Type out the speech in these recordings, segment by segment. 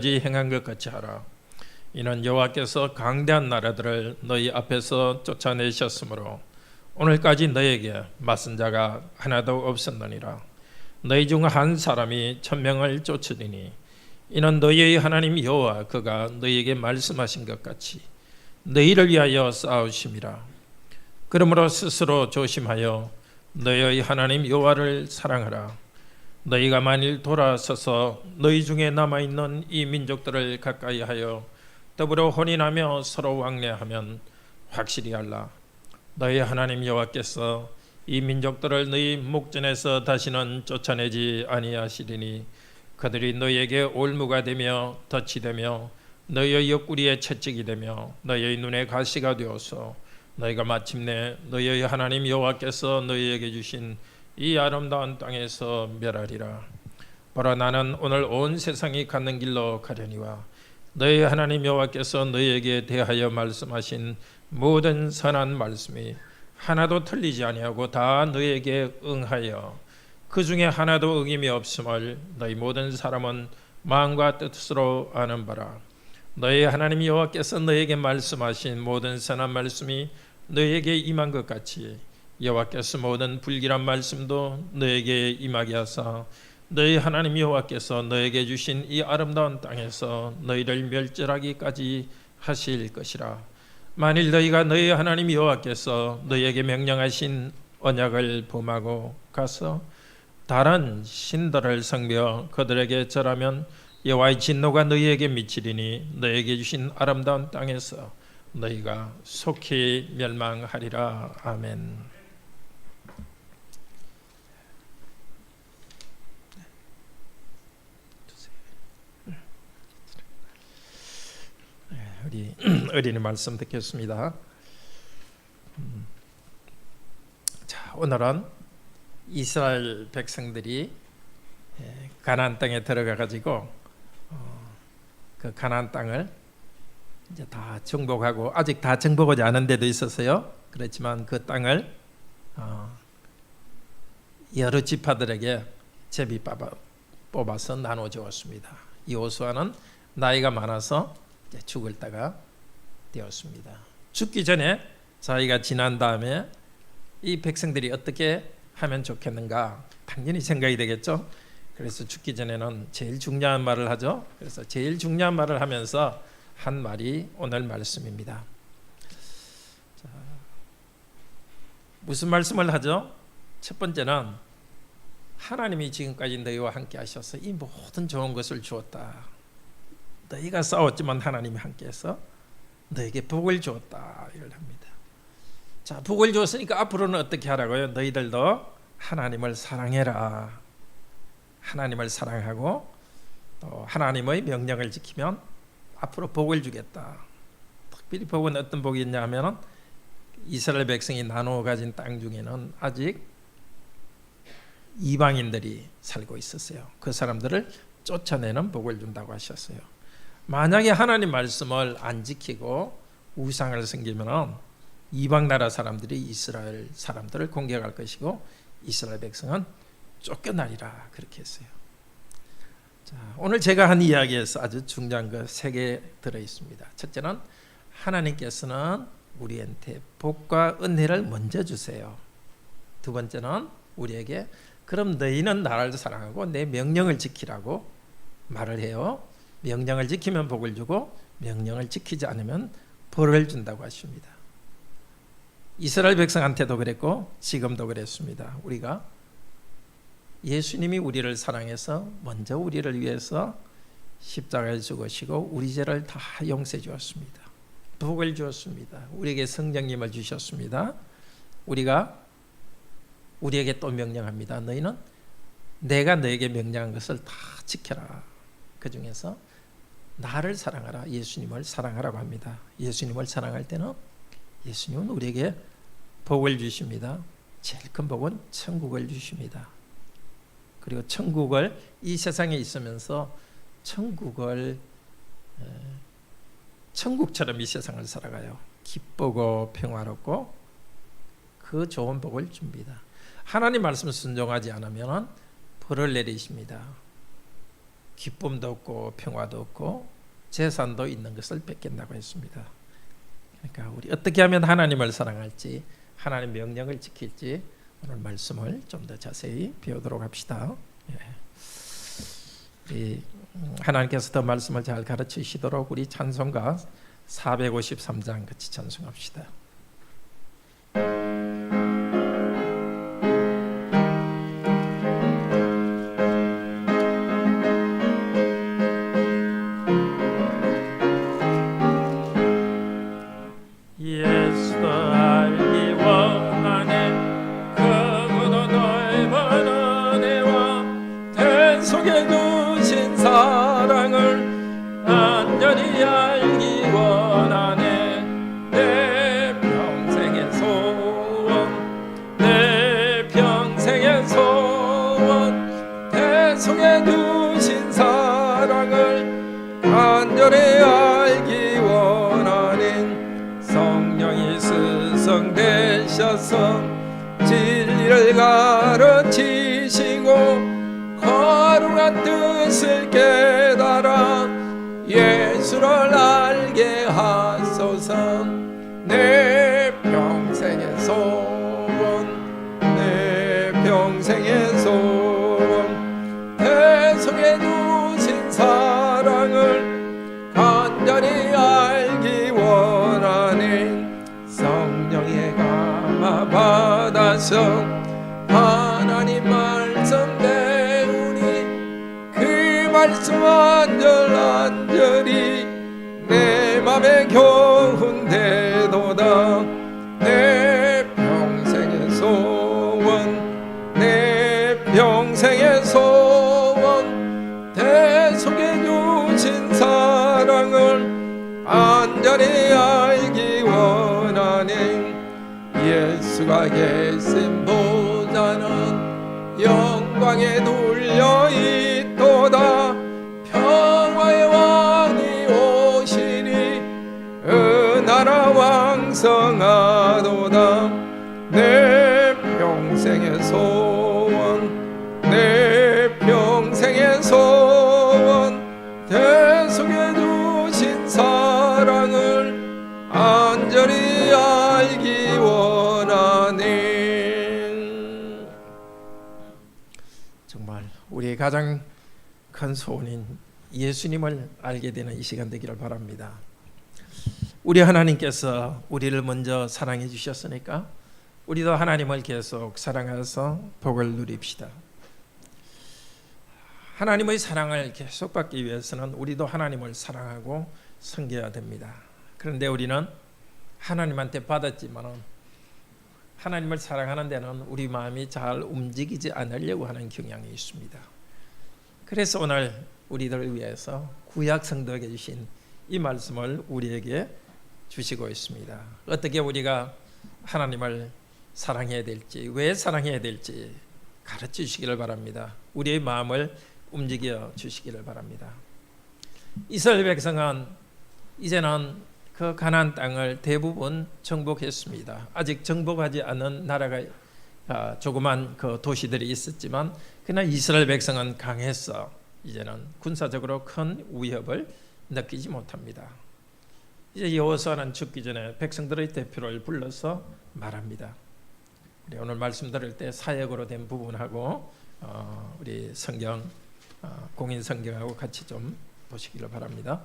행한 것 같이 하라. 이는 여호와께서 강대한 나라들을 너희 앞에서 쫓아내셨으므로 오늘까지 너에게 맞선 자가 하나도 없었느니라. 너희 중 한 사람이 1000명을 쫓으리니 이는 너희의 하나님 여호와 그가 너희에게 말씀하신 것 같이 너희를 위하여 싸우심이라. 그러므로 스스로 조심하여 너희의 하나님 여호와를 사랑하라. 너희가 만일 돌아서서 너희 중에 남아있는 이 민족들을 가까이 하여 더불어 혼인하며 서로 왕래하면 확실히 알라. 너희 하나님 여호와께서 이 민족들을 너희 목전에서 다시는 쫓아내지 아니하시리니 그들이 너희에게 올무가 되며 덫이 되며 너희의 옆구리에 채찍이 되며 너희의 눈에 가시가 되어서 너희가 마침내 너희의 하나님 여호와께서 너희에게 주신 이 아름다운 땅에서 멸하리라. 보라, 나는 오늘 온 세상이 가는 길로 가려니와 너희 하나님 여호와께서 너희에게 대하여 말씀하신 모든 선한 말씀이 하나도 틀리지 아니하고 다 너희에게 응하여 그 중에 하나도 응임이 없음을 너희 모든 사람은 마음과 뜻으로 아는 바라. 너희 하나님 여호와께서 너희에게 말씀하신 모든 선한 말씀이 너희에게 임한 것 같이 여호와께서 모든 불길한 말씀도 너에게 임하게 하사 너희 하나님 여호와께서 너에게 주신 이 아름다운 땅에서 너희를 멸절하기까지 하실 것이라. 만일 너희가 너희 하나님 여호와께서 너희에게 명령하신 언약을 범하고 가서 다른 신들을 섬겨 그들에게 절하면 여호와의 진노가 너희에게 미치리니 너희에게 주신 아름다운 땅에서 너희가 속히 멸망하리라. 아멘. 우리 어린이 말씀 듣겠습니다. 자, 오늘은 이스라엘 백성들이 가나안 땅에 들어가 가지고 그 가나안 땅을 이제 다 정복하고, 아직 다 정복하지 않은 데도 있었어요. 그렇지만 그 땅을 여러 지파들에게 제비 뽑아서 나눠 주었습니다. 여호수아는 나이가 많아서 죽을 때가 되었습니다. 죽기 전에 자기가 지난 다음에 이 백성들이 어떻게 하면 좋겠는가 당연히 생각이 되겠죠. 그래서 죽기 전에는 제일 중요한 말을 하죠. 그래서 제일 중요한 말을 하면서 한 말이 오늘 말씀입니다. 자, 무슨 말씀을 하죠? 첫 번째는 하나님이 지금까지 너희와 함께 하셔서 이 모든 좋은 것을 주었다. 너희가 싸웠지만 하나님이 함께해서 너에게 복을 주었다, 이걸 합니다. 자, 복을 주었으니까 앞으로는 어떻게 하라고요? 너희들도 하나님을 사랑해라. 하나님을 사랑하고 또 하나님의 명령을 지키면 앞으로 복을 주겠다. 특별히 복은 어떤 복이 있냐 하면 이스라엘 백성이 나누어 가진 땅 중에는 아직 이방인들이 살고 있었어요. 그 사람들을 쫓아내는 복을 준다고 하셨어요. 만약에 하나님 말씀을 안 지키고 우상을 섬기면 이방 나라 사람들이 이스라엘 사람들을 공격할 것이고 이스라엘 백성은 쫓겨나리라, 그렇게 했어요. 자, 오늘 제가 한 이야기에서 아주 중요한 거 3개 들어 있습니다. 첫째는 하나님께서는 우리한테 복과 은혜를 먼저 주세요. 두 번째는 우리에게 그럼 너희는 나를 사랑하고 내 명령을 지키라고 말을 해요. 명령을 지키면 복을 주고 명령을 지키지 않으면 벌을 준다고 하십니다. 이스라엘 백성한테도 그랬고 지금도 그랬습니다. 우리가 예수님이 우리를 사랑해서 먼저 우리를 위해서 십자가에 죽으시고 우리 죄를 다 용서해 주었습니다. 복을 주었습니다. 우리에게 성령님을 주셨습니다. 우리에게 또 명령합니다. 너희는 내가 너에게 명령한 것을 다 지켜라. 그 중에서 나를 사랑하라, 예수님을 사랑하라고 합니다. 예수님을 사랑할 때는 예수님은 우리에게 복을 주십니다. 제일 큰 복은 천국을 주십니다. 그리고 천국을 이 세상에 있으면서 천국처럼 이 세상을 살아가요. 기쁘고 평화롭고 그 좋은 복을 줍니다. 하나님 말씀 순종하지 않으면 벌을 내리십니다. 기쁨도 없고 평화도 없고 재산도 있는 것을 뺏긴다고 했습니다. 그러니까 우리 어떻게 하면 하나님을 사랑할지, 하나님 명령을 지킬지 오늘 말씀을 좀 더 자세히 배우도록 합시다. 우리 하나님께서 더 말씀을 잘 가르치시도록 우리 찬송가 453장 같이 찬송합시다. 예수 알기 원하네 크고도 넓은 은혜와 대속에 두신 사랑을 간절히 알기 원하네. 내 평생의 소원, 내 평생의 소원, 대속에 두신 사랑을 간절히 알기 원하는 성령이 스승되셔서 진리를 가르치시고 거룩한 뜻을 깨달아 예수를 알게 하소서. 내 평생의 소원, 내 평생의 소원, 대속에 두신 사랑을 간절히 알기 원하는 성령의 감화 받아서 하나님 말씀 배우니 그 말씀 안절안절히 내 맘에 교훈되도다. 내 평생의 소원, 내 평생의 소원, 대속에 주신 사랑을 간절히 알기 원하는 예수가 계신 보좌는 영광에 눌려 있도다. 평화의 왕이 오시니 은하라 왕성하도다. 내 평생의 소원, 내 평생의 소원, 대속에 주신 사랑을 간절히 알기 원하네. 정말 우리의 가장 큰 소원인 예수님을 알게 되는 이 시간 되기를 바랍니다. 우리 하나님께서 우리를 먼저 사랑해 주셨으니까 우리도 하나님을 계속 사랑해서 복을 누립시다. 하나님의 사랑을 계속 받기 위해서는 우리도 하나님을 사랑하고 섬겨야 됩니다. 그런데 우리는 하나님한테 받았지만 하나님을 사랑하는 데는 우리 마음이 잘 움직이지 않으려고 하는 경향이 있습니다. 그래서 오늘 우리들을 위해서 구약 성도에게 주신 이 말씀을 우리에게 주시고 있습니다. 어떻게 우리가 하나님을 사랑해야 될지, 왜 사랑해야 될지 가르쳐 주시기를 바랍니다. 우리의 마음을 움직여 주시기를 바랍니다. 이스라엘 백성은 이제는 그 가나안 땅을 대부분 정복했습니다. 아직 정복하지 않은 나라가 조그만 그 도시들이 있었지만 그러나 이스라엘 백성은 강해서 이제는 군사적으로 큰 위협을 느끼지 못합니다. 이제 여호수아는 죽기 전에 백성들의 대표를 불러서 말합니다. 우리 오늘 말씀 들을 때 사역으로 된 부분하고 우리 성경 공인 성경하고 같이 좀 보시기를 바랍니다.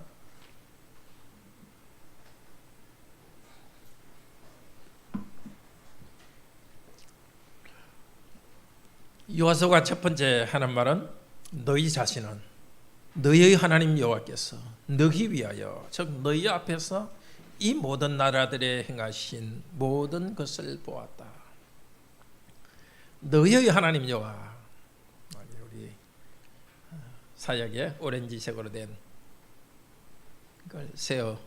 여호수아가 첫 번째 하는 말은 너희 자신은 너희의 하나님 여호와께서 너희 위하여, 즉 너희 앞에서 이 모든 나라들에 행하신 모든 것을 보았다. 너희의 하나님 여호와, 우리 사역에 오렌지색으로 된 걸 세어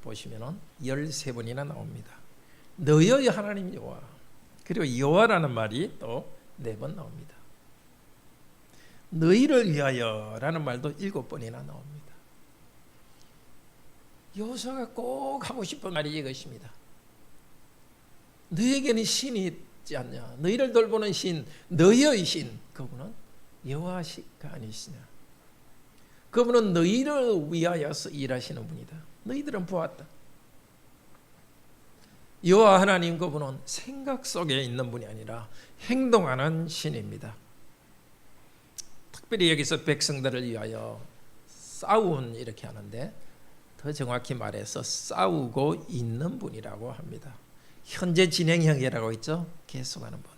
보시면은 13번이나 나옵니다. 너희의 하나님 여호와, 그리고 여호와라는 말이 또 4번 나옵니다. 너희를 위하여라는 말도 7번이나 나옵니다. 여호수아가 꼭 하고 싶은 말이 이것입니다. 너희에게는 신이 있지 않냐? 너희를 돌보는 신, 너희의 신, 그분은 여호와가 아니시냐? 그분은 너희를 위하여서 일하시는 분이다. 너희들은 보았다. 여호와 하나님 그분은 생각 속에 있는 분이 아니라 행동하는 신입니다. 특별히 여기서 백성들을 위하여 싸운 이렇게 하는데 더 정확히 말해서 싸우고 있는 분이라고 합니다. 현재 진행형이라고 있죠. 계속하는 분.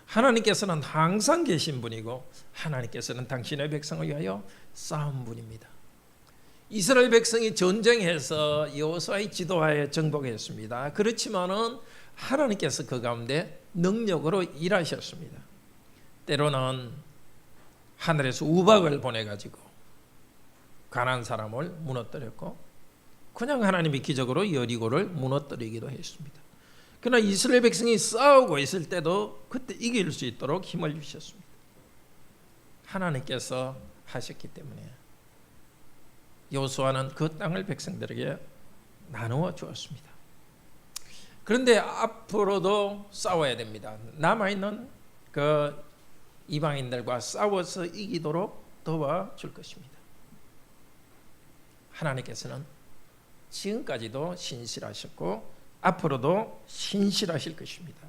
하나님께서는 항상 계신 분이고 하나님께서는 당신의 백성을 위하여 싸운 분입니다. 이스라엘 백성이 전쟁해서 여호수아의 지도하에 정복했습니다. 그렇지만은 하나님께서 그 가운데 능력으로 일하셨습니다. 때로는 하늘에서 우박을 보내가지고 가난한 사람을 무너뜨렸고 그냥 하나님이 기적으로 여리고를 무너뜨리기도 했습니다. 그러나 이스라엘 백성이 싸우고 있을 때도 그때 이길 수 있도록 힘을 주셨습니다. 하나님께서 하셨기 때문에 여호수아는 그 땅을 백성들에게 나누어 주었습니다. 그런데 앞으로도 싸워야 됩니다. 남아있는 그 이방인들과 싸워서 이기도록 도와줄 것입니다. 하나님께서는 지금까지도 신실하셨고 앞으로도 신실하실 것입니다.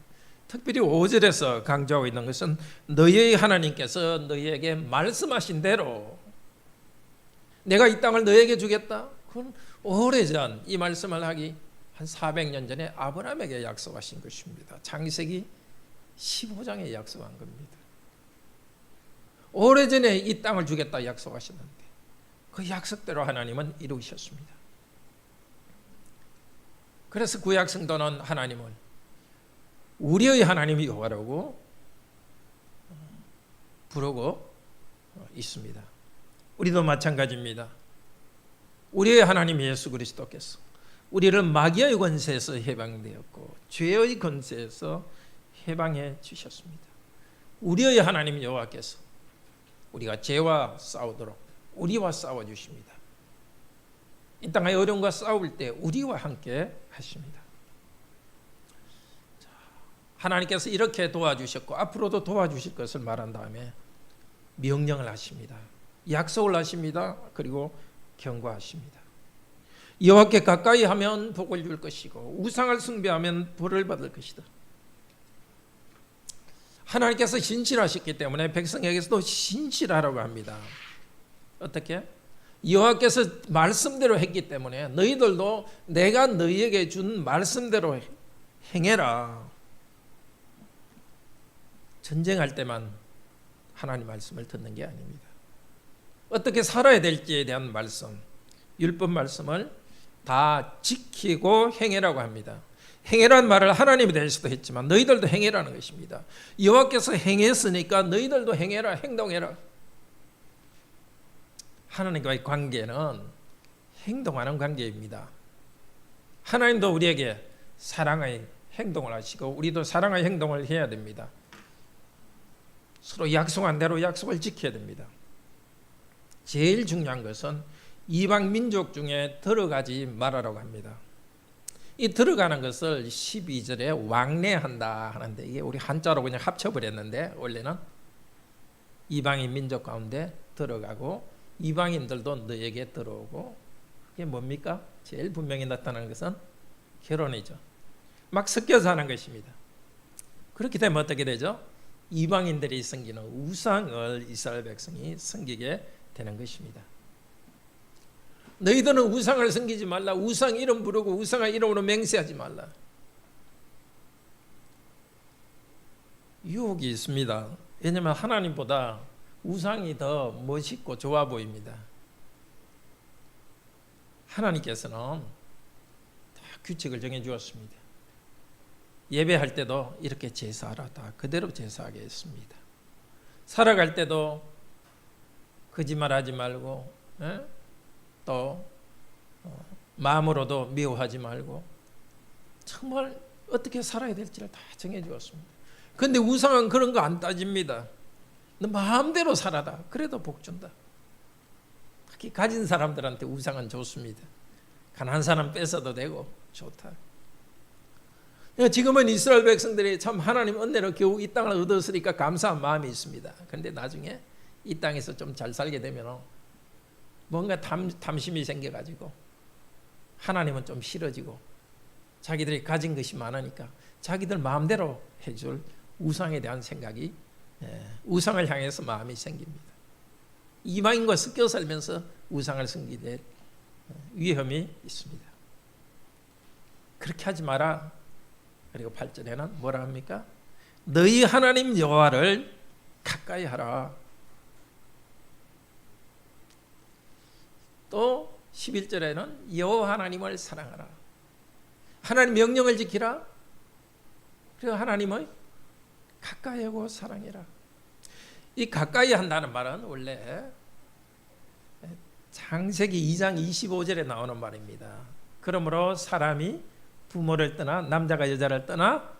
특별히 5절에서 강조하고 있는 것은 너희의 하나님께서 너희에게 말씀하신 대로 내가 이 땅을 너희에게 주겠다. 그건 오래전 이 말씀을 하기 한 400년 전에 아브라함에게 약속하신 것입니다. 창세기 15장에 약속한 겁니다. 오래전에 이 땅을 주겠다 약속하셨는데 그 약속대로 하나님은 이루셨습니다. 그래서 구약 성도는 하나님을 우리의 하나님 여호와라고 부르고 있습니다. 우리도 마찬가지입니다. 우리의 하나님 예수 그리스도께서 우리를 마귀의 권세에서 해방되었고 죄의 권세에서 해방해 주셨습니다. 우리의 하나님 여호와께서 우리가 죄와 싸우도록 우리와 싸워 주십니다. 이 땅의 어려움과 싸울 때 우리와 함께 하십니다. 하나님께서 이렇게 도와주셨고 앞으로도 도와주실 것을 말한 다음에 명령을 하십니다. 약속을 하십니다. 그리고 경고하십니다. 여호와께 가까이 하면 복을 줄 것이고 우상을 숭배하면 벌을 받을 것이다. 하나님께서 신실하셨기 때문에 백성에게서도 신실하라고 합니다. 어떻게? 여호와께서 말씀대로 했기 때문에 너희들도 내가 너희에게 준 말씀대로 행해라. 전쟁할 때만 하나님 말씀을 듣는 게 아닙니다. 어떻게 살아야 될지에 대한 말씀, 율법 말씀을 다 지키고 행해라고 합니다. 행해라는 말을 하나님에 대해서도 했지만 너희들도 행해라는 것입니다. 여호와께서 행했으니까 너희들도 행해라, 행동해라. 하나님과의 관계는 행동하는 관계입니다. 하나님도 우리에게 사랑의 행동을 하시고 우리도 사랑의 행동을 해야 됩니다. 서로 약속한 대로 약속을 지켜야 됩니다. 제일 중요한 것은 이방 민족 중에 들어가지 말아라고 합니다. 이 들어가는 것을 12절에 왕래한다 하는데 이게 우리 한자로 그냥 합쳐버렸는데 원래는 이방인 민족 가운데 들어가고 이방인들도 너에게 들어오고 이게 뭡니까? 제일 분명히 나타나는 것은 결혼이죠. 막 섞여서 하는 것입니다. 그렇게 되면 어떻게 되죠? 이방인들이 섬기는 우상을 이스라엘 백성이 섬기게 되는 것입니다. 너희들은 우상을 섬기지 말라. 우상 이름 부르고 우상의 이름으로 맹세하지 말라. 유혹이 있습니다. 왜냐하면 하나님보다 우상이 더 멋있고 좋아 보입니다. 하나님께서는 다 규칙을 정해주었습니다. 예배할 때도 이렇게 제사하라. 다 그대로 제사하게 했습니다. 살아갈 때도 거짓말하지 말고 또 마음으로도 미워하지 말고 정말 어떻게 살아야 될지를 다 정해주었습니다. 그런데 우상은 그런 거 안 따집니다. 너 마음대로 살아라. 그래도 복 준다. 특히 가진 사람들한테 우상은 좋습니다. 가난한 사람 뺏어도 되고 좋다. 지금은 이스라엘 백성들이 참 하나님 은혜로 겨우 이 땅을 얻었으니까 감사한 마음이 있습니다. 그런데 나중에 이 땅에서 좀 잘 살게 되면 뭔가 탐심이 생겨가지고 하나님은 좀 싫어지고 자기들이 가진 것이 많으니까 자기들 마음대로 해줄 우상에 대한 생각이 우상을 향해서 마음이 생깁니다. 이방인과 섞여 살면서 우상을 섬기될 위험이 있습니다. 그렇게 하지 마라. 그리고 8절에는 뭐라 합니까? 너희 하나님 여호와를 가까이 하라. 또 11절에는 여호와 하나님을 사랑하라. 하나님 명령을 지키라. 그리고 하나님을 가까이 하고 사랑해라. 이 가까이 한다는 말은 원래 창세기 2장 25절에 나오는 말입니다. 그러므로 사람이 부모를 떠나 남자가 여자를 떠나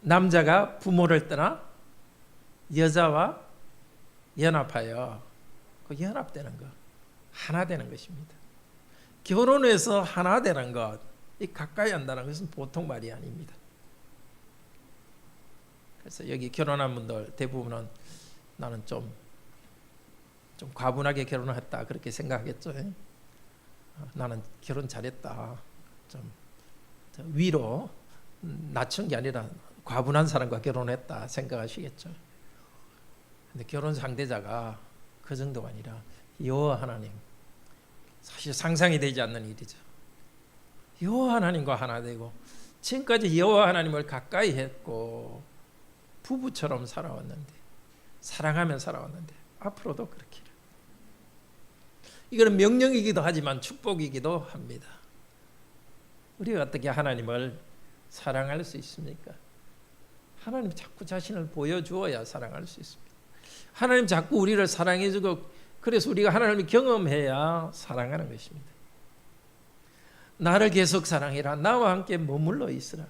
남자가 부모를 떠나 여자와 연합하여 그 연합되는 것, 하나 되는 것입니다. 결혼해서 하나 되는 것, 이 가까이 한다는 것은 보통 말이 아닙니다. 그래서 여기 결혼한 분들 대부분은 나는 좀 과분하게 결혼을 했다 그렇게 생각하겠죠. 나는 결혼 잘했다. 좀 위로 낮춘 게 아니라 과분한 사람과 결혼했다 생각하시겠죠. 근데 결혼 상대자가 그 정도가 아니라 여호와 하나님, 사실 상상이 되지 않는 일이죠. 여호와 하나님과 하나 되고 지금까지 여호와 하나님을 가까이 했고 부부처럼 살아왔는데, 사랑하며 살아왔는데 앞으로도 그렇게. 이거는 명령이기도 하지만 축복이기도 합니다. 우리가 어떻게 하나님을 사랑할 수 있습니까? 하나님 자꾸 자신을 보여주어야 사랑할 수 있습니다. 하나님 자꾸 우리를 사랑해주고, 그래서 우리가 하나님을 경험해야 사랑하는 것입니다. 나를 계속 사랑해라, 나와 함께 머물러 있으라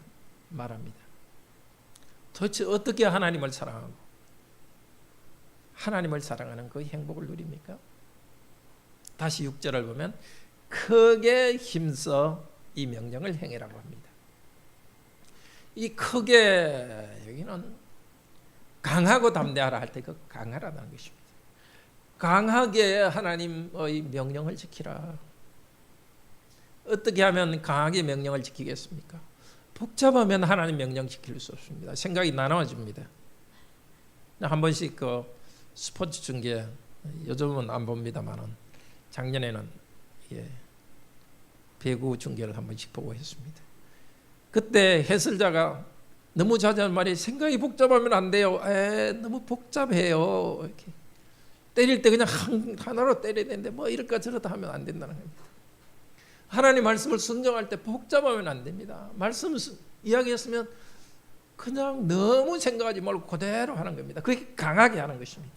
말합니다. 도대체 어떻게 하나님을 사랑하고 하나님을 사랑하는 그 행복을 누립니까? 다시 6절을 보면 크게 힘써 이 명령을 행해라고 합니다. 이 크게, 여기는 강하고 담대하라 할 때 그 강하라는 것입니다. 강하게 하나님의 명령을 지키라. 어떻게 하면 강하게 명령을 지키겠습니까? 복잡하면 하나님 명령 지킬 수 없습니다. 생각이 나눠집니다. 한 번씩 그 스포츠 중계, 요즘은 안 봅니다만은 작년에는 배구 중계를 한 번씩 보고 했습니다. 그때 해설자가 너무 자주 하는 말이, 생각이 복잡하면 안 돼요. 너무 복잡해요. 이렇게 때릴 때 그냥 하나로 때려야 되는데 뭐 이럴까 저럴까 하면 안 된다는 겁니다. 하나님 말씀을 순종할 때 복잡하면 안 됩니다. 말씀 이야기했으면 그냥 너무 생각하지 말고 그대로 하는 겁니다. 그렇게 강하게 하는 것입니다.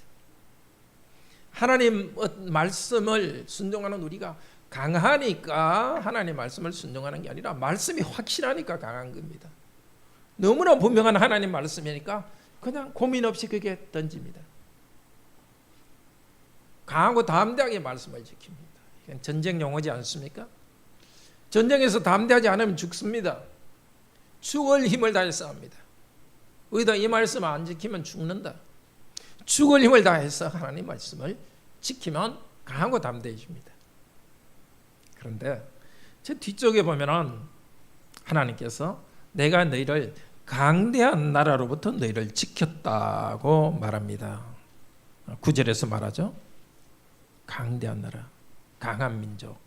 하나님 말씀을 순종하는 우리가 강하니까 하나님 말씀을 순종하는 게 아니라 말씀이 확실하니까 강한 겁니다. 너무나 분명한 하나님 말씀이니까 그냥 고민 없이 그게 던집니다. 강하고 담대하게 말씀을 지킵니다. 이건 전쟁 용어지 않습니까? 전쟁에서 담대하지 않으면 죽습니다. 죽을 힘을 다해서 합니다. 우리도 이 말씀 안 지키면 죽는다. 죽을 힘을 다해서 하나님 말씀을 지키면 강하고 담대해집니다. 그런데 제 뒤쪽에 보면은 하나님께서 내가 너희를 강대한 나라로부터 너희를 지켰다고 말합니다. 9절에서 말하죠. 강대한 나라, 강한 민족.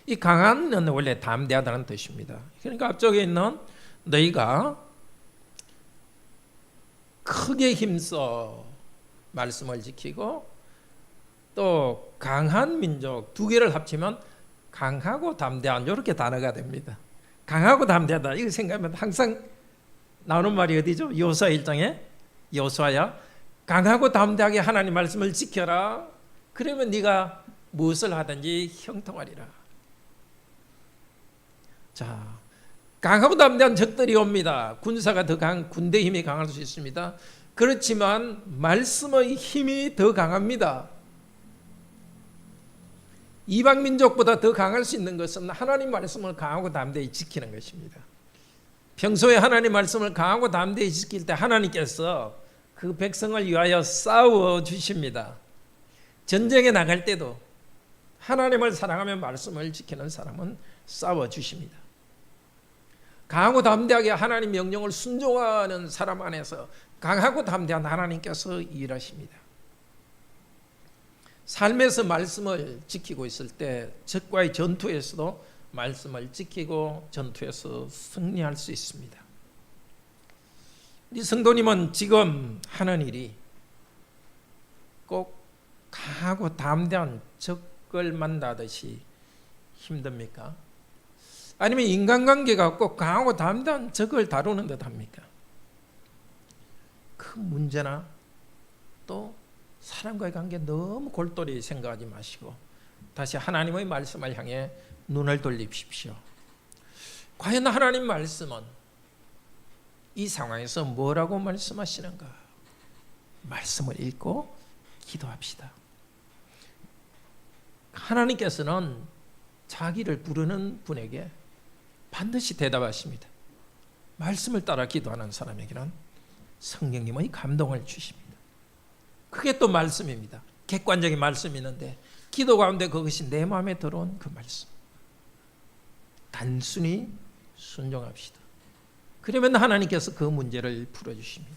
이 강한은 원래 담대하다는 뜻입니다. 그러니까 앞쪽에 있는 너희가 크게 힘써 말씀을 지키고 또 강한 민족, 두 개를 합치면 강하고 담대한, 이렇게 단어가 됩니다. 강하고 담대하다, 이거 생각하면 항상 나오는 말이 어디죠? 여호수아 1장에 여호수아야 강하고 담대하게 하나님 말씀을 지켜라. 그러면 네가 무엇을 하든지 형통하리라. 자, 강하고 담대한 적들이 옵니다. 군사가 더 군대 힘이 강할 수 있습니다. 그렇지만 말씀의 힘이 더 강합니다. 이방 민족보다 더 강할 수 있는 것은 하나님 말씀을 강하고 담대히 지키는 것입니다. 평소에 하나님 말씀을 강하고 담대히 지킬 때 하나님께서 그 백성을 위하여 싸워 주십니다. 전쟁에 나갈 때도 하나님을 사랑하며 말씀을 지키는 사람은 싸워 주십니다. 강하고 담대하게 하나님 명령을 순종하는 사람 안에서 강하고 담대한 하나님께서 일하십니다. 삶에서 말씀을 지키고 있을 때 적과의 전투에서도 말씀을 지키고 전투에서 승리할 수 있습니다. 우리 성도님은 지금 하는 일이 꼭 강하고 담대한 적을 만나듯이 힘듭니까? 아니면 인간관계가 꼭 강하고 담대한 적을 다루는 듯 합니까? 그 문제나 또 사람과의 관계 너무 골똘히 생각하지 마시고 다시 하나님의 말씀을 향해 눈을 돌리십시오. 과연 하나님 말씀은 이 상황에서 뭐라고 말씀하시는가? 말씀을 읽고 기도합시다. 하나님께서는 자기를 부르는 분에게 반드시 대답하십니다. 말씀을 따라 기도하는 사람에게는 성령님의 감동을 주십니다. 그게 또 말씀입니다. 객관적인 말씀이 있는데 기도 가운데 그것이 내 마음에 들어온 그 말씀. 단순히 순종합시다. 그러면 하나님께서 그 문제를 풀어주십니다.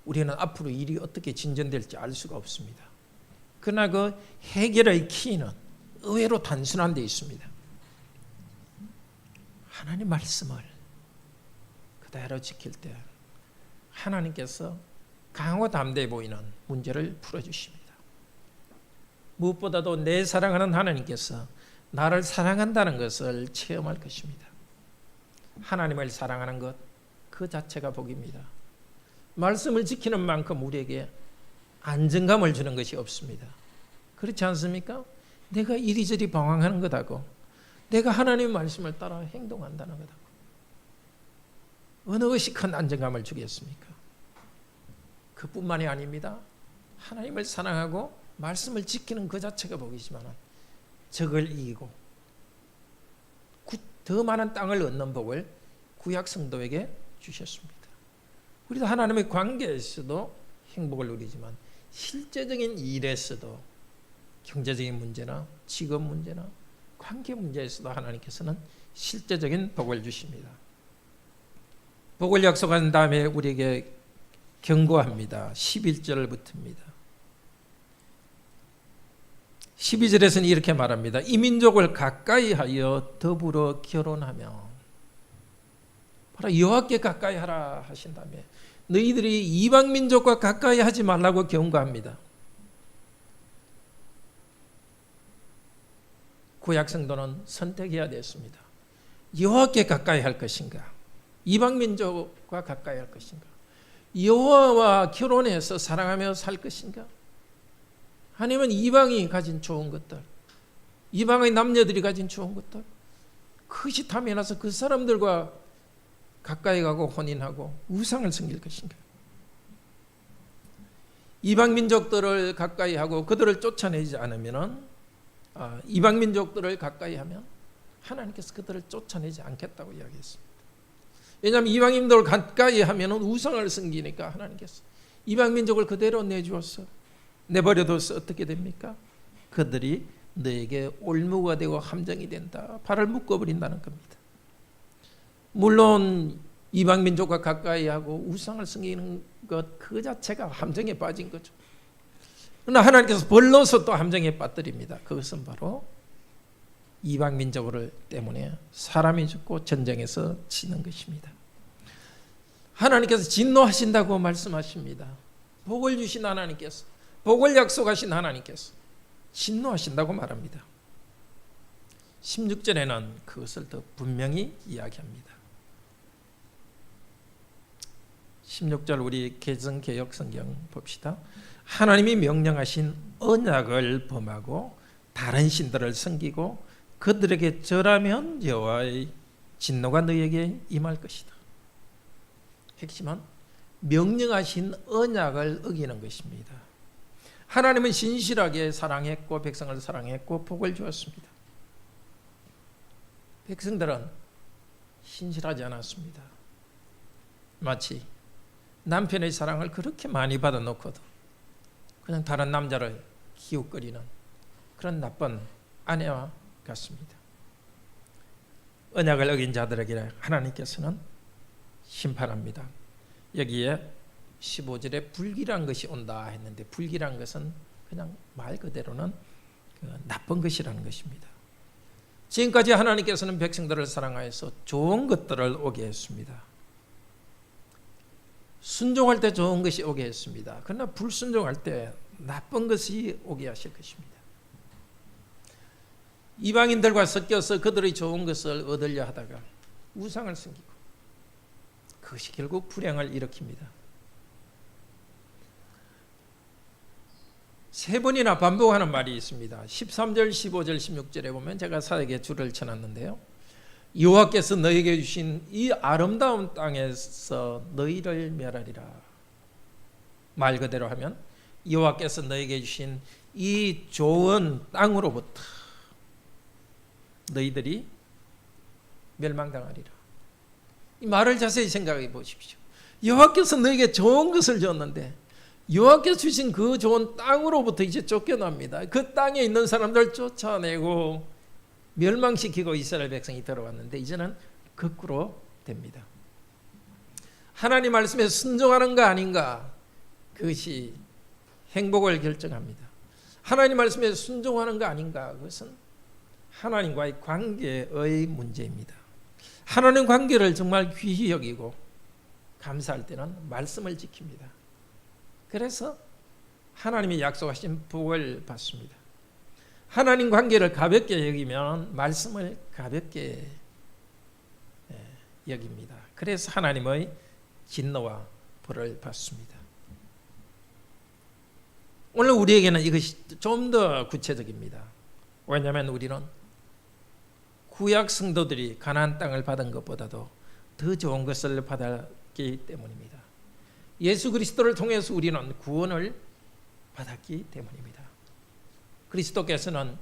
우리는 앞으로 일이 어떻게 진전될지 알 수가 없습니다. 그러나 그 해결의 키는 의외로 단순한 데 있습니다. 하나님 말씀을 그대로 지킬 때 하나님께서 강하고 담대해 보이는 문제를 풀어주십니다. 무엇보다도 내 사랑하는 하나님께서 나를 사랑한다는 것을 체험할 것입니다. 하나님을 사랑하는 것 그 자체가 복입니다. 말씀을 지키는 만큼 우리에게 안정감을 주는 것이 없습니다. 그렇지 않습니까? 내가 이리저리 방황하는 것하고 내가 하나님의 말씀을 따라 행동한다는 것하고 어느 것이 큰 안정감을 주겠습니까? 그뿐만이 아닙니다. 하나님을 사랑하고 말씀을 지키는 그 자체가 복이지만 적을 이기고 더 많은 땅을 얻는 복을 구약 성도에게 주셨습니다. 우리도 하나님의 관계에서도 행복을 누리지만 실제적인 일에서도 경제적인 문제나 직업 문제나 관계 문제에서도 하나님께서는 실제적인 복을 주십니다. 복을 약속한 다음에 우리에게 경고합니다. 11절부터입니다. 12절에서는 이렇게 말합니다. 이 민족을 가까이 하여 더불어 결혼하며 바로 여호와께 가까이 하라 하신 다음에 너희들이 이방 민족과 가까이 하지 말라고 경고합니다. 구약 성도는 선택해야 됐습니다. 여호와께 가까이 할 것인가? 이방 민족과 가까이 할 것인가? 여호와와 결혼해서 사랑하며 살 것인가? 아니면 이방이 가진 좋은 것들, 이방의 남녀들이 가진 좋은 것들, 그것이 탐이 나서 그 사람들과 가까이 가고 혼인하고 우상을 섬길 것인가? 이방 민족들을 가까이 하고 그들을 쫓아내지 않으면 이방 민족들을 가까이 하면 하나님께서 그들을 쫓아내지 않겠다고 이야기했습니다. 왜냐하면 이방인들을 가까이 하면 우상을 섬기니까 하나님께서 이방 민족을 그대로 내주었어. 내버려둬서 어떻게 됩니까? 그들이 너에게 올무가 되고 함정이 된다. 발을 묶어버린다는 겁니다. 물론 이방 민족과 가까이 하고 우상을 섬기는 것 그 자체가 함정에 빠진 거죠. 그러나 하나님께서 벌러서 또 함정에 빠뜨립니다. 그것은 바로 이방 민족을 때문에 사람이 죽고 전쟁에서 지는 것입니다. 하나님께서 진노하신다고 말씀하십니다. 복을 주신 하나님께서, 복을 약속하신 하나님께서 진노하신다고 말합니다. 16절에는 그것을 더 분명히 이야기합니다. 16절 우리 개정개역 성경 봅시다. 하나님이 명령하신 언약을 범하고 다른 신들을 섬기고 그들에게 절하면 여호와의 진노가 너에게 임할 것이다. 핵심은 명령하신 언약을 어기는 것입니다. 하나님은 신실하게 사랑했고 백성을 사랑했고 복을 주었습니다. 백성들은 신실하지 않았습니다. 마치 남편의 사랑을 그렇게 많이 받아놓고도 그냥 다른 남자를 기웃거리는 그런 나쁜 아내와 같습니다. 언약을 어긴 자들에게 하나님께서는 심판합니다. 여기에 15절에 불길한 것이 온다 했는데, 불길한 것은 그냥 말 그대로는 나쁜 것이라는 것입니다. 지금까지 하나님께서는 백성들을 사랑하여서 좋은 것들을 오게 했습니다. 순종할 때 좋은 것이 오게 했습니다. 그러나 불순종할 때 나쁜 것이 오게 하실 것입니다. 이방인들과 섞여서 그들의 좋은 것을 얻으려 하다가 우상을 섬기고, 그것이 결국 불행을 일으킵니다. 세 번이나 반복하는 말이 있습니다. 13절, 15절, 16절에 보면 제가 사역에 줄을 쳐놨는데요. 여호와께서 너에게 주신 이 아름다운 땅에서 너희를 멸하리라. 말 그대로 하면 여호와께서 너에게 주신 이 좋은 땅으로부터 너희들이 멸망당하리라. 이 말을 자세히 생각해 보십시오. 여호와께서 너에게 좋은 것을 줬는데 여호와께서 주신 그 좋은 땅으로부터 이제 쫓겨납니다. 그 땅에 있는 사람들 쫓아내고 멸망시키고 이스라엘 백성이 들어왔는데 이제는 거꾸로 됩니다. 하나님 말씀에 순종하는가 아닌가, 그것이 행복을 결정합니다. 하나님 말씀에 순종하는가 아닌가, 그것은 하나님과의 관계의 문제입니다. 하나님 관계를 정말 귀히 여기고 감사할 때는 말씀을 지킵니다. 그래서 하나님이 약속하신 복을 받습니다. 하나님 관계를 가볍게 여기면 말씀을 가볍게 여깁니다. 그래서 하나님의 진노와 벌을 받습니다. 오늘 우리에게는 이것이 좀 더 구체적입니다. 왜냐하면 우리는 구약 성도들이 가나안 땅을 받은 것보다도 더 좋은 것을 받았기 때문입니다. 예수 그리스도를 통해서 우리는 구원을 받았기 때문입니다. 그리스도께서는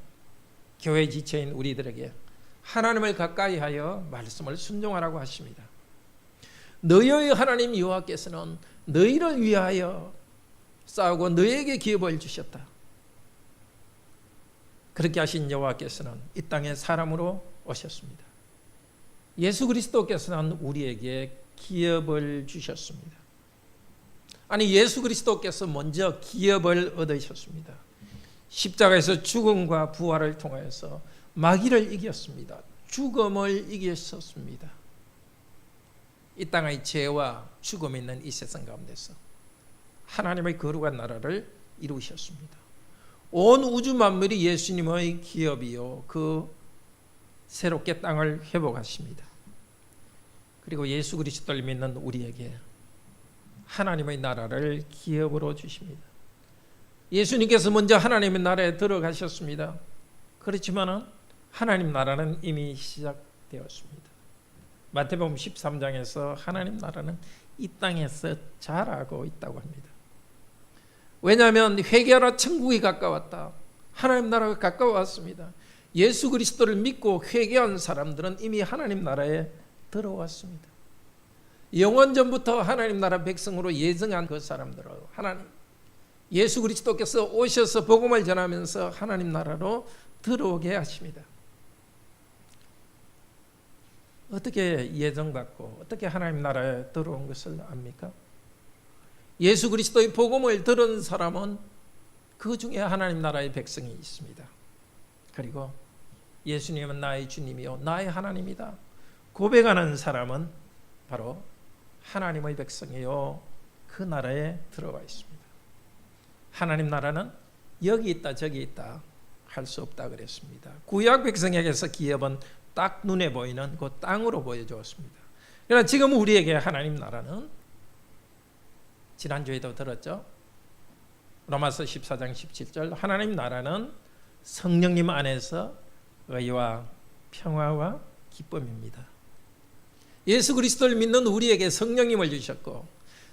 교회 지체인 우리들에게 하나님을 가까이 하여 말씀을 순종하라고 하십니다. 너희의 하나님 여호와께서는 너희를 위하여 싸우고 너희에게 기업을 주셨다. 그렇게 하신 여호와께서는 이 땅에 사람으로 오셨습니다. 예수 그리스도께서는 우리에게 기업을 주셨습니다. 아니, 예수 그리스도께서 먼저 기업을 얻으셨습니다. 십자가에서 죽음과 부활을 통해서 마귀를 이겼습니다. 죽음을 이기셨습니다. 이 땅의 죄와 죽음이 있는 이 세상 가운데서 하나님의 거룩한 나라를 이루셨습니다. 온 우주 만물이 예수님의 기업이요, 그 새롭게 땅을 회복하십니다. 그리고 예수 그리스도를 믿는 우리에게 하나님의 나라를 기업으로 주십니다. 예수님께서 먼저 하나님의 나라에 들어가셨습니다. 그렇지만 하나님 나라는 이미 시작되었습니다. 마태복음 13장에서 하나님 나라는 이 땅에서 자라고 있다고 합니다. 왜냐하면 회개하라, 천국이 가까웠다. 하나님 나라가 가까웠습니다. 예수 그리스도를 믿고 회개한 사람들은 이미 하나님 나라에 들어왔습니다. 영원 전부터 하나님 나라 백성으로 예정한 그 사람들을 하나님 예수 그리스도께서 오셔서 복음을 전하면서 하나님 나라로 들어오게 하십니다. 어떻게 예정받고 어떻게 하나님 나라에 들어온 것을 압니까? 예수 그리스도의 복음을 들은 사람은 그 중에 하나님 나라의 백성이 있습니다. 그리고 예수님은 나의 주님이요 나의 하나님이다 고백하는 사람은 바로 하나님의 백성이요 그 나라에 들어와 있습니다. 하나님 나라는 여기 있다 저기 있다 할 수 없다 그랬습니다. 구약 백성에게서 기업은 딱 눈에 보이는 그 땅으로 보여주었습니다. 그러나 지금 우리에게 하나님 나라는 지난주에도 들었죠. 로마서 14장 17절 하나님 나라는 성령님 안에서 의와 평화와 기쁨입니다. 예수 그리스도를 믿는 우리에게 성령님을 주셨고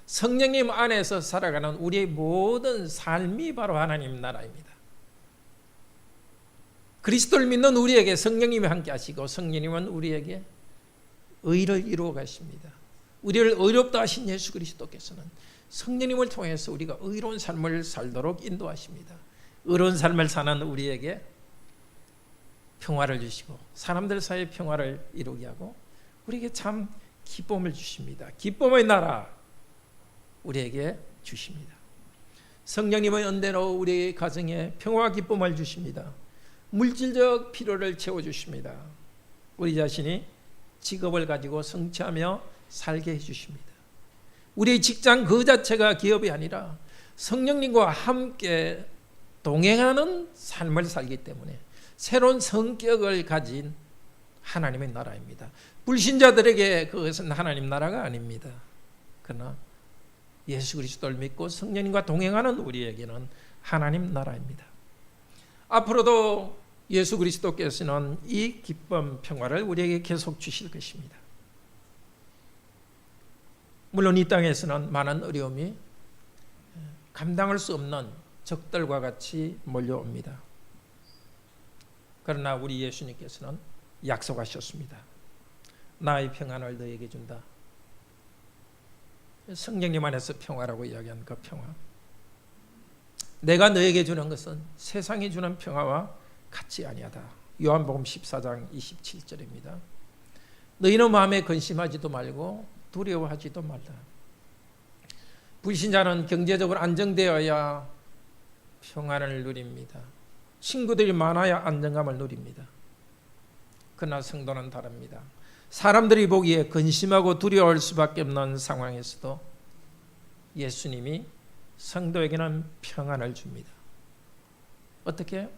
성령님 안에서 살아가는 우리의 모든 삶이 바로 하나님 나라입니다. 그리스도를 믿는 우리에게 성령님이 함께 하시고 성령님은 우리에게 의를 이루어 가십니다. 우리를 의롭다 하신 예수 그리스도께서는 성령님을 통해서 우리가 의로운 삶을 살도록 인도하십니다. 의로운 삶을 사는 우리에게 평화를 주시고 사람들 사이에 평화를 이루게 하고 우리에게 참 기쁨을 주십니다. 기쁨의 나라 우리에게 주십니다. 성령님의 은혜로 우리 가정에 평화와 기쁨을 주십니다. 물질적 필요를 채워주십니다. 우리 자신이 직업을 가지고 성취하며 살게 해주십니다. 우리의 직장 그 자체가 기업이 아니라 성령님과 함께 동행하는 삶을 살기 때문에 새로운 성격을 가진 하나님의 나라입니다. 불신자들에게 그것은 하나님 나라가 아닙니다. 그러나 예수 그리스도를 믿고 성령님과 동행하는 우리에게는 하나님 나라입니다. 앞으로도 예수 그리스도께서는 이 기쁨, 평화를 우리에게 계속 주실 것입니다. 물론 이 땅에서는 많은 어려움이 감당할 수 없는 적들과 같이 몰려옵니다. 그러나 우리 예수님께서는 약속하셨습니다. 나의 평안을 너에게 준다. 성령님 안에서 평화라고 이야기한 그 평화. 내가 너에게 주는 것은 세상이 주는 평화와 같지 아니하다. 요한복음 14장 27절입니다. 너희는 마음에 근심하지도 말고 두려워하지도 말라. 불신자는 경제적으로 안정되어야 평안을 누립니다. 친구들이 많아야 안정감을 누립니다. 그러나 성도는 다릅니다. 사람들이 보기에 근심하고 두려워할 수밖에 없는 상황에서도 예수님이 성도에게는 평안을 줍니다. 어떻게?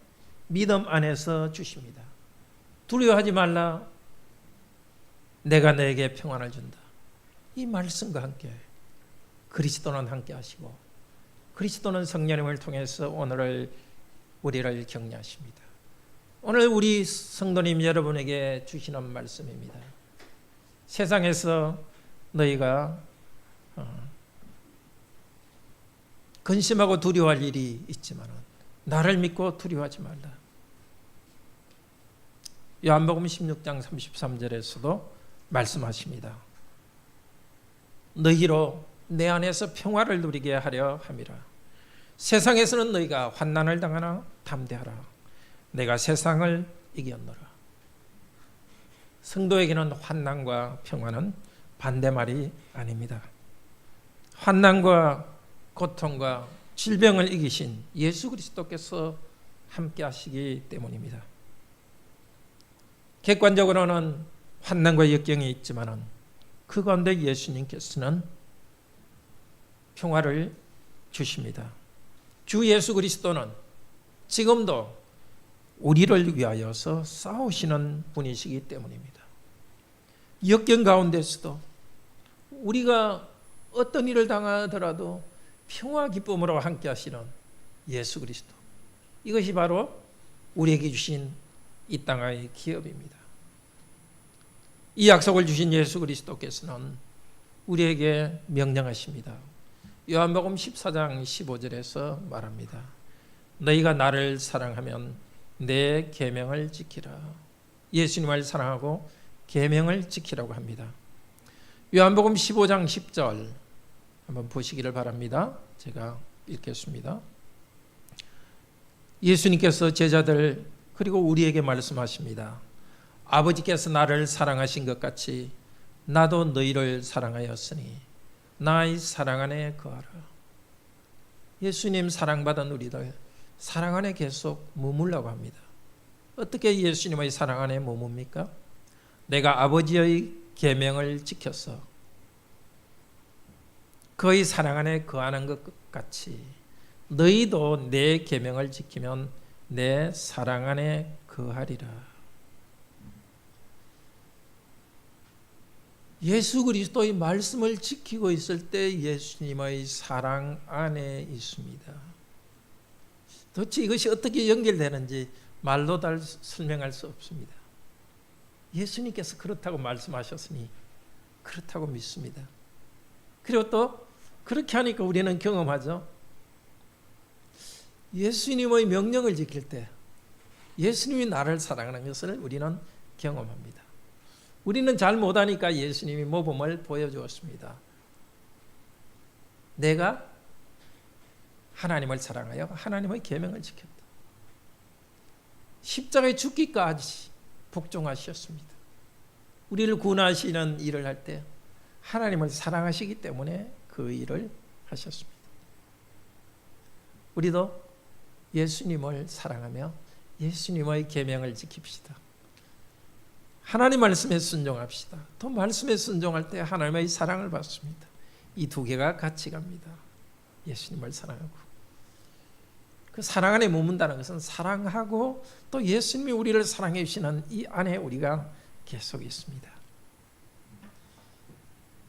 믿음 안에서 주십니다. 두려워하지 말라. 내가 너에게 평안을 준다. 이 말씀과 함께 그리스도는 함께 하시고 그리스도는 성령님을 통해서 오늘을 우리를 격려하십니다. 오늘 우리 성도님 여러분에게 주시는 말씀입니다. 세상에서 너희가 근심하고 두려워할 일이 있지만 나를 믿고 두려워하지 말라. 요한복음 16장 33절에서도 말씀하십니다. 너희로 내 안에서 평화를 누리게 하려 함이라. 세상에서는 너희가 환난을 당하나 담대하라. 내가 세상을 이겼노라. 성도에게는 환난과 평화는 반대말이 아닙니다. 환난과 고통과 질병을 이기신 예수 그리스도께서 함께 하시기 때문입니다. 객관적으로는 환난과 역경이 있지만 그 가운데 예수님께서는 평화를 주십니다. 주 예수 그리스도는 지금도 우리를 위하여서 싸우시는 분이시기 때문입니다. 역경 가운데서도 우리가 어떤 일을 당하더라도 평화 기쁨으로 함께 하시는 예수 그리스도, 이것이 바로 우리에게 주신 이 땅의 기업입니다. 이 약속을 주신 예수 그리스도께서는 우리에게 명령하십니다. 요한복음 14장 15절에서 말합니다. 너희가 나를 사랑하면 내 계명을 지키라. 예수님을 사랑하고 계명을 지키라고 합니다. 요한복음 15장 10절 한번 보시기를 바랍니다. 제가 읽겠습니다. 예수님께서 제자들 그리고 우리에게 말씀하십니다. 아버지께서 나를 사랑하신 것 같이 나도 너희를 사랑하였으니 나의 사랑 안에 거하라. 예수님 사랑받은 우리들 사랑 안에 계속 머물라고 합니다. 어떻게 예수님의 사랑 안에 머뭅니까? 내가 아버지의 계명을 지켜서 그의 사랑 안에 거하는 것 같이 너희도 내 계명을 지키면 내 사랑 안에 거하리라. 예수 그리스도의 말씀을 지키고 있을 때 예수님의 사랑 안에 있습니다. 도대체 이것이 어떻게 연결되는지 말로 다 설명할 수 없습니다. 예수님께서 그렇다고 말씀하셨으니 그렇다고 믿습니다. 그리고 또 그렇게 하니까 우리는 경험하죠. 예수님의 명령을 지킬 때 예수님이 나를 사랑하는 것을 우리는 경험합니다. 우리는 잘 못하니까 예수님이 모범을 보여주었습니다. 내가 하나님을 사랑하여 하나님의 계명을 지켰다. 십자가에 죽기까지 복종하셨습니다. 우리를 구원하시는 일을 할 때 하나님을 사랑하시기 때문에 그 일을 하셨습니다. 우리도 예수님을 사랑하며 예수님의 계명을 지킵시다. 하나님 말씀에 순종합시다. 또 말씀에 순종할 때 하나님의 사랑을 받습니다. 이 두 개가 같이 갑니다. 예수님을 사랑하고 그 사랑 안에 머문다는 것은 사랑하고 또 예수님이 우리를 사랑해 주시는 이 안에 우리가 계속 있습니다.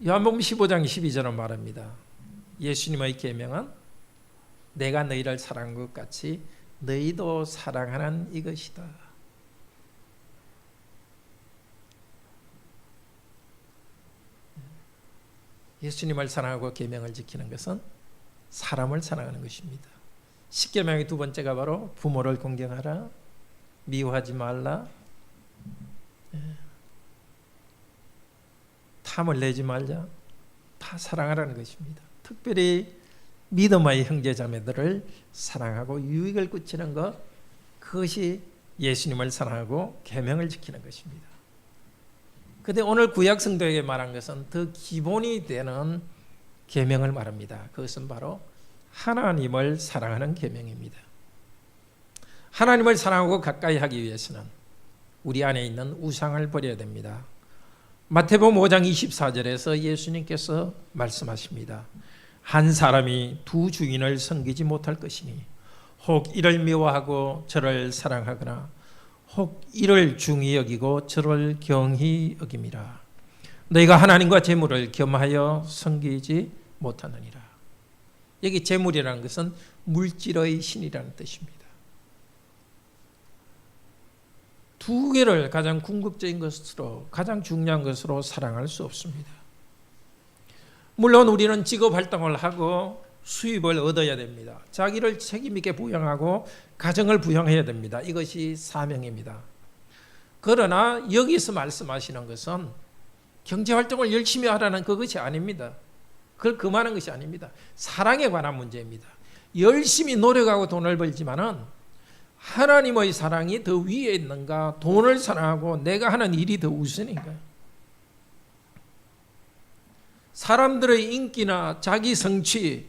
요한복음 15장 12절은 말합니다. 예수님의 계명은 내가 너희를 사랑한 것 같이 너희도 사랑하는 이것이다. 예수님을 사랑하고 계명을 지키는 것은 사람을 사랑하는 것입니다. 십계명의 두 번째가 바로 부모를 공경하라, 미워하지 말라, 탐을 내지 말자, 다 사랑하라는 것입니다. 특별히 믿음의 형제자매들을 사랑하고 유익을 끼치는 것, 그것이 예수님을 사랑하고 계명을 지키는 것입니다. 그런데 오늘 구약 성도에게 말한 것은 더 기본이 되는 계명을 말합니다. 그것은 바로 하나님을 사랑하는 계명입니다. 하나님을 사랑하고 가까이 하기 위해서는 우리 안에 있는 우상을 버려야 됩니다. 마태복음 5장 24절에서 예수님께서 말씀하십니다. 한 사람이 두 주인을 섬기지 못할 것이니 혹 이를 미워하고 저를 사랑하거나 혹 이를 중히 여기고 저를 경히 여김이라. 너희가 하나님과 재물을 겸하여 섬기지 못하느니라. 여기 재물이라는 것은 물질의 신이라는 뜻입니다. 두 개를 가장 궁극적인 것으로, 가장 중요한 것으로 사랑할 수 없습니다. 물론 우리는 직업 활동을 하고 수입을 얻어야 됩니다. 자기를 책임 있게 부양하고 가정을 부양해야 됩니다. 이것이 사명입니다. 그러나 여기서 말씀하시는 것은 경제활동을 열심히 하라는 그것이 아닙니다. 그걸 금하는 것이 아닙니다. 사랑에 관한 문제입니다. 열심히 노력하고 돈을 벌지만은 하나님의 사랑이 더 위에 있는가, 돈을 사랑하고 내가 하는 일이 더 우선인가? 사람들의 인기나 자기 성취,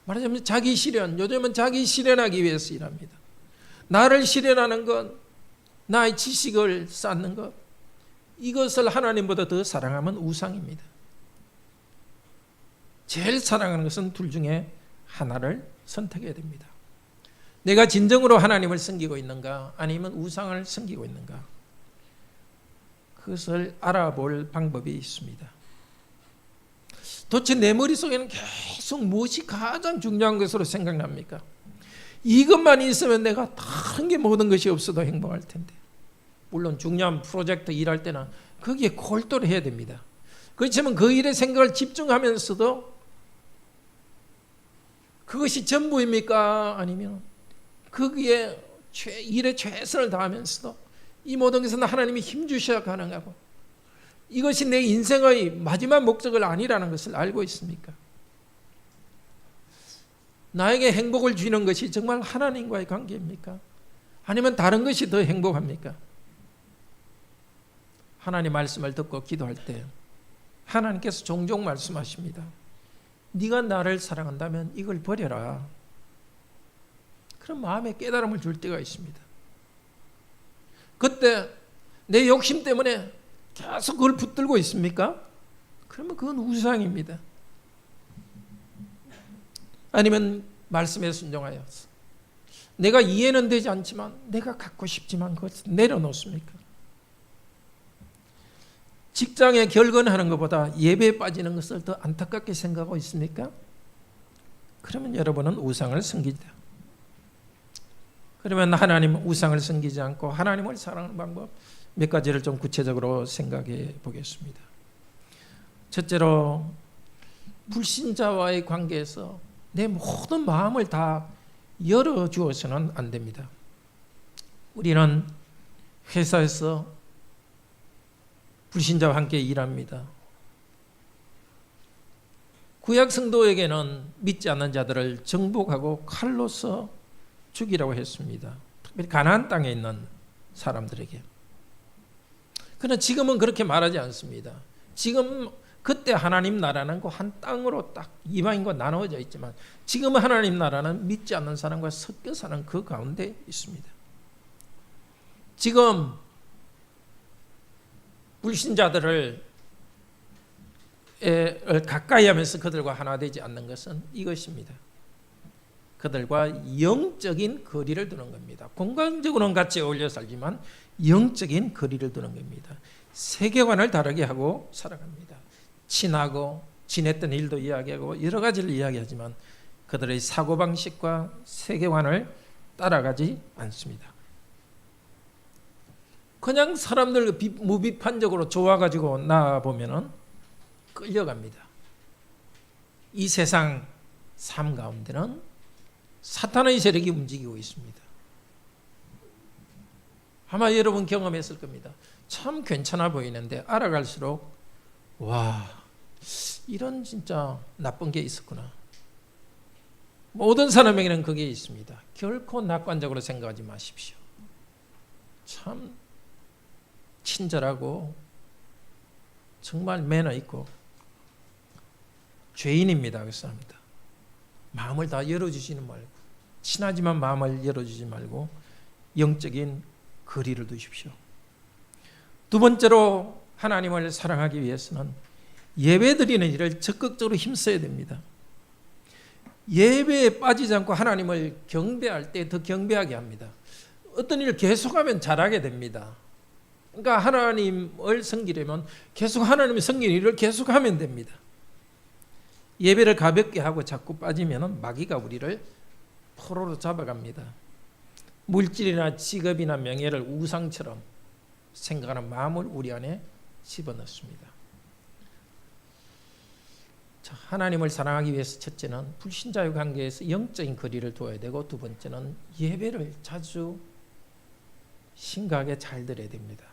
말하자면 자기 실현, 요즘은 자기 실현하기 위해서 일합니다. 나를 실현하는 것, 나의 지식을 쌓는 것, 이것을 하나님보다 더 사랑하면 우상입니다. 제일 사랑하는 것은 둘 중에 하나를 선택해야 됩니다. 내가 진정으로 하나님을 섬기고 있는가, 아니면 우상을 섬기고 있는가, 그것을 알아볼 방법이 있습니다. 도대체 내 머릿속에는 계속 무엇이 가장 중요한 것으로 생각납니까? 이것만 있으면 내가 다른 게 모든 것이 없어도 행복할 텐데. 물론 중요한 프로젝트 일할 때는 거기에 골똘히 해야 됩니다. 그렇지만 그 일에 생각을 집중하면서도 그것이 전부입니까? 아니면 거기에 일에 최선을 다하면서도 이 모든 것은 하나님이 힘주셔야 가능하고 이것이 내 인생의 마지막 목적은 아니라는 것을 알고 있습니까? 나에게 행복을 주는 것이 정말 하나님과의 관계입니까? 아니면 다른 것이 더 행복합니까? 하나님 말씀을 듣고 기도할 때 하나님께서 종종 말씀하십니다. 네가 나를 사랑한다면 이걸 버려라. 그런 마음에 깨달음을 줄 때가 있습니다. 그때 내 욕심 때문에 계속 그걸 붙들고 있습니까? 그러면 그건 우상입니다. 아니면 말씀에 순종하여 내가 이해는 되지 않지만 내가 갖고 싶지만 그것을 내려놓습니까? 직장에 결근하는 것보다 예배에 빠지는 것을 더 안타깝게 생각하고 있습니까? 그러면 여러분은 우상을 섬기다. 그러면 하나님 우상을 섬기지 않고 하나님을 사랑하는 방법 몇 가지를 좀 구체적으로 생각해 보겠습니다. 첫째로 불신자와의 관계에서 내 모든 마음을 다 열어주어서는 안 됩니다. 우리는 회사에서 불신자와 함께 일합니다. 구약 성도에게는 믿지 않는 자들을 정복하고 칼로서 죽이라고 했습니다. 특별히 가나안 땅에 있는 사람들에게. 그러나 지금은 그렇게 말하지 않습니다. 지금 그때 하나님 나라는 그 한 땅으로 딱 이방인과 나누어져 있지만 지금은 하나님 나라는 믿지 않는 사람과 섞여 사는 그 가운데 있습니다. 지금 불신자들을 가까이 하면서 그들과 하나 되지 않는 것은 이것입니다. 그들과 영적인 거리를 두는 겁니다. 공간적으로는 같이 어울려 살지만 영적인 거리를 두는 겁니다. 세계관을 다르게 하고 살아갑니다. 친하고 지냈던 일도 이야기하고 여러 가지를 이야기하지만 그들의 사고방식과 세계관을 따라가지 않습니다. 그냥 사람들 무비판적으로 좋아가지고 나아보면은 끌려갑니다. 이 세상 삶 가운데는 사탄의 세력이 움직이고 있습니다. 아마 여러분 경험했을 겁니다. 참 괜찮아 보이는데 알아갈수록 와, 이런 진짜 나쁜 게 있었구나. 모든 사람에게는 그게 있습니다. 결코 낙관적으로 생각하지 마십시오. 참 친절하고 정말 매너 있고 죄인입니다. 그 사람들. 마음을 다 열어주지는 말고, 친하지만 마음을 열어주지 말고 영적인 거리를 두십시오. 두 번째로 하나님을 사랑하기 위해서는 예배 드리는 일을 적극적으로 힘써야 됩니다. 예배에 빠지지 않고 하나님을 경배할 때 더 경배하게 합니다. 어떤 일을 계속하면 잘하게 됩니다. 그러니까 하나님을 섬기려면 계속 하나님의 섬기는 일을 계속하면 됩니다. 예배를 가볍게 하고 자꾸 빠지면 마귀가 우리를 포로로 잡아갑니다. 물질이나 직업이나 명예를 우상처럼 생각하는 마음을 우리 안에 집어넣습니다. 자, 하나님을 사랑하기 위해서 첫째는 불신자의 관계에서 영적인 거리를 두어야 되고, 두 번째는 예배를 자주 심각하게 잘 드려야 됩니다.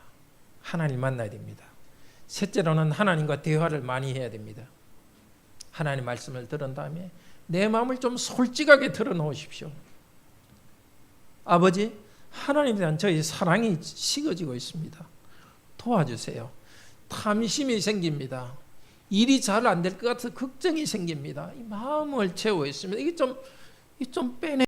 하나님 만나야 됩니다. 셋째로는 하나님과 대화를 많이 해야 됩니다. 하나님 말씀을 들은 다음에 내 마음을 좀 솔직하게 털어놓으십시오. 아버지, 하나님에 대한 저의 사랑이 식어지고 있습니다. 도와주세요. 탐심이 생깁니다. 일이 잘 안 될 것 같아서 걱정이 생깁니다. 이 마음을 채워 있습니다. 이게 좀 빼내